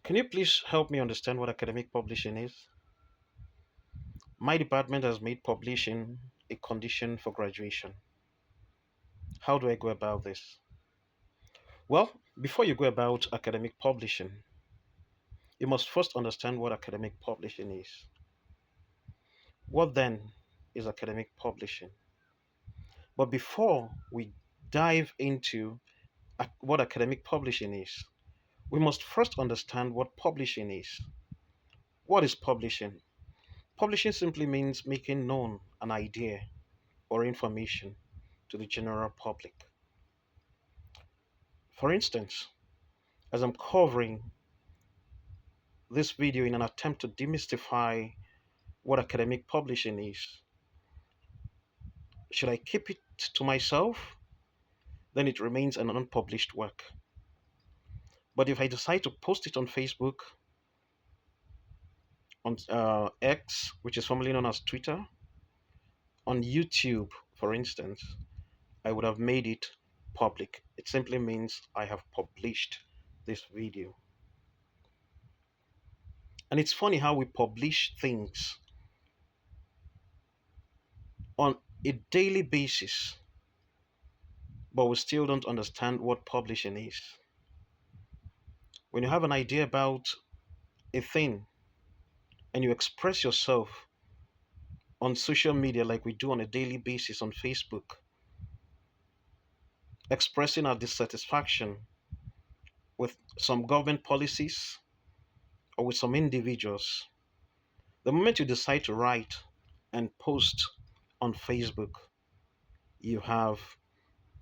Can you please help me understand what academic publishing is? My department has made publishing a condition for graduation. How do I go about this? Well, before you go about academic publishing, you must first understand what academic publishing is. What then is academic publishing? But before we dive into what academic publishing is, we must first understand what publishing is. What is publishing? Publishing simply means making known an idea or information to the general public. For instance, as I'm covering this video in an attempt to demystify what academic publishing is, should I keep it to myself? Then it remains an unpublished work. But if I decide to post it on Facebook, on X, which is formerly known as Twitter, on YouTube, for instance, I would have made it public. It simply means I have published this video. And it's funny how we publish things on a daily basis, but we still don't understand what publishing is. When you have an idea about a thing and you express yourself on social media like we do on a daily basis on Facebook, expressing our dissatisfaction with some government policies or with some individuals, the moment you decide to write and post on Facebook, you have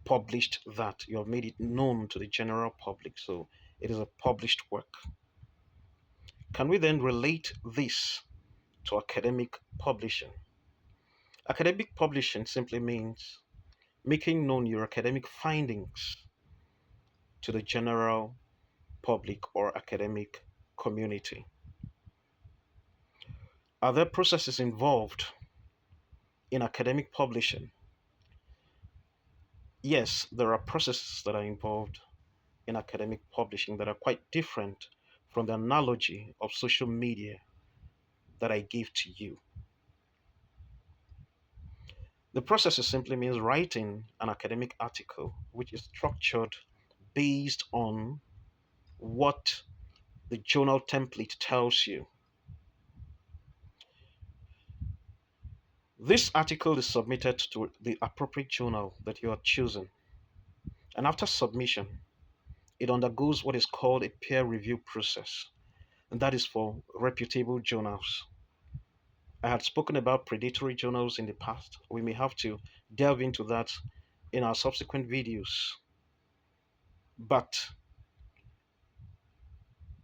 published that. You have made it known to the general public. So it is a published work. Can we then relate this to academic publishing? Academic publishing simply means making known your academic findings to the general public or academic community. Are there processes involved in academic publishing? Yes, there are processes that are involved in academic publishing that are quite different from the analogy of social media that I gave to you. The process simply means writing an academic article which is structured based on what the journal template tells you. This article is submitted to the appropriate journal that you are choosing, and after submission, it undergoes what is called a peer review process, and that is for reputable journals. I had spoken about predatory journals in the past. We may have to delve into that in our subsequent videos. But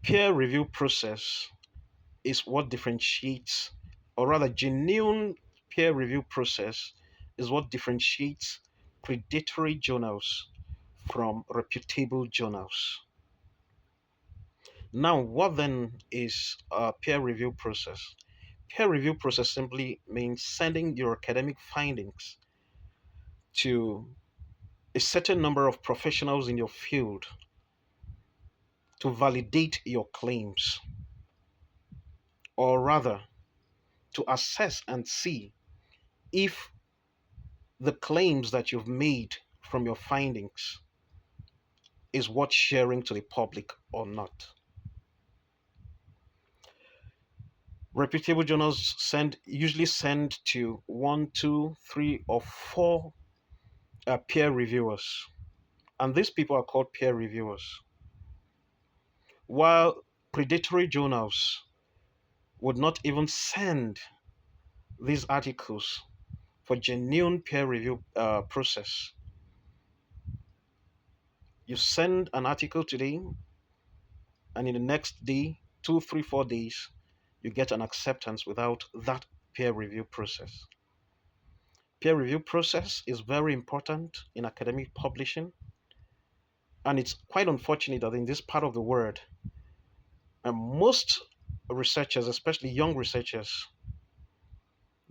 peer review process is what differentiates, or rather, genuine peer review process is what differentiates predatory journals from reputable journals. Now, what then is a peer review process? Peer review process simply means sending your academic findings to a certain number of professionals in your field to validate your claims, or rather, to assess and see if the claims that you've made from your findings is worth sharing to the public or not. Reputable journals usually send to one, two, three, or four peer reviewers, and these people are called peer reviewers. While predatory journals would not even send these articles for genuine peer review process. You send an article today, and in the next day, 2, 3, 4 days, you get an acceptance without that peer review process. Peer review process is very important in academic publishing, and it's quite unfortunate that in this part of the world, most researchers, especially young researchers,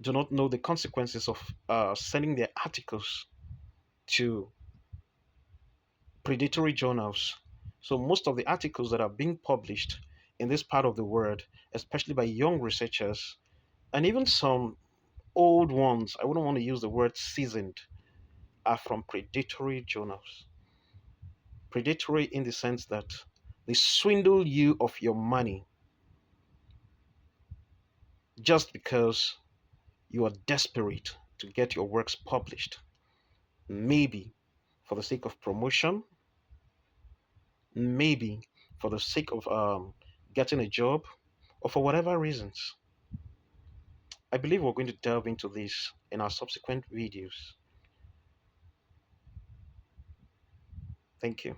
do not know the consequences of sending their articles to predatory journals. So most of the articles that are being published in this part of the world, especially by young researchers and even some old ones, I wouldn't want to use the word seasoned, are from predatory journals. Predatory in the sense that they swindle you of your money just because you are desperate to get your works published. Maybe for the sake of promotion, maybe for the sake of getting a job, or for whatever reasons. I believe we're going to delve into this in our subsequent videos. Thank you.